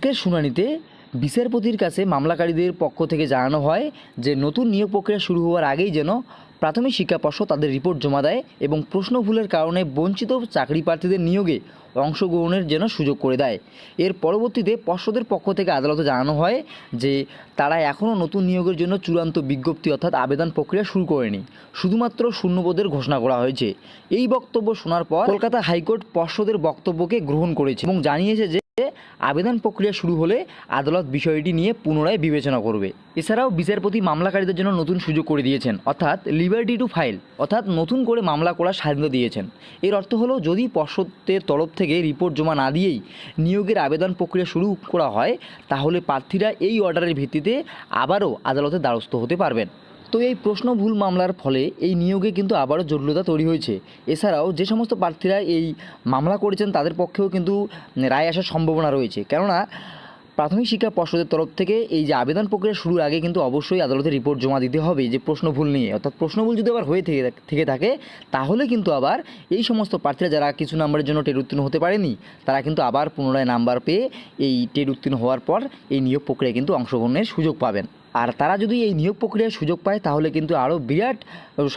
আজকের শুনানিতে বিচারপতির কাছে মামলাকারীদের পক্ষ থেকে জানানো হয় যে নতুন নিয়োগ প্রক্রিয়া শুরু হওয়ার আগেই যেন প্রাথমিক শিক্ষা পর্ষদ তাদের রিপোর্ট জমা দেয় এবং প্রশ্ন ভুলের কারণে বঞ্চিত চাকরি প্রার্থীদের নিয়োগে অংশগ্রহণের যেন সুযোগ করে দেয়। এর পরবর্তীতে পর্ষদের পক্ষ থেকে আদালতে জানানো হয় যে তারা এখনও নতুন নিয়োগের জন্য চূড়ান্ত বিজ্ঞপ্তি অর্থাৎ আবেদন প্রক্রিয়া শুরু করেনি, শুধুমাত্র শূন্যপদের ঘোষণা করা হয়েছে। এই বক্তব্য শোনার পর কলকাতা হাইকোর্ট পর্ষদের বক্তব্যকে গ্রহণ করেছে এবং জানিয়েছে যে আবেদন প্রক্রিয়া শুরু হলে আদালত বিষয়টি নিয়ে পুনরায় বিবেচনা করবে। এছাড়াও বিচারপতি মামলাকারীদের জন্য নতুন সুযোগ করে দিয়েছেন, অর্থাৎ লিবার্টি টু ফাইল, অর্থাৎ নতুন করে মামলা করার স্বাধীনতা দিয়েছেন। এর অর্থ হলো যদি পর্ষদের তরফ থেকে রিপোর্ট জমা না দিয়েই নিয়োগের আবেদন প্রক্রিয়া শুরু করা হয় তাহলে প্রার্থীরা এই অর্ডারের ভিত্তিতে আবারও আদালতের দ্বারস্থ হতে পারবেন। তো এই প্রশ্ন ভুল মামলার ফলে এই নিয়োগে কিন্তু আবারও জটিলতা তৈরি হয়েছে। এছাড়াও যে সমস্ত প্রার্থীরা এই মামলা করেছেন তাদের পক্ষেও কিন্তু রায় আসার সম্ভাবনা রয়েছে, কেননা প্রাথমিক শিক্ষা পর্ষদের তরফ থেকে এই যে আবেদন প্রক্রিয়া শুরুর আগে কিন্তু অবশ্যই আদালতে রিপোর্ট জমা দিতে হবে যে প্রশ্ন ভুল নিয়ে, অর্থাৎ প্রশ্ন ভুল যদি আবার হয়ে থেকে থাকে তাহলে কিন্তু আবার এই সমস্ত প্রার্থীরা যারা কিছু নাম্বারের জন্য টেট উত্তীর্ণ হতে পারেনি তারা কিন্তু আবার পুনরায় নাম্বার পেয়ে এই টেট উত্তীর্ণ হওয়ার পর এই নিয়োগ প্রক্রিয়ায় কিন্তু অংশগ্রহণের সুযোগ পাবেন। আর তারা যদি এই নিয়োগ প্রক্রিয়ায় সুযোগ পায় তাহলে কিন্তু আরও বিরাট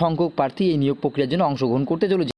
সংখ্যক প্রার্থী এই নিয়োগ প্রক্রিয়ার জন্য অংশগ্রহণ করতে চলেছে।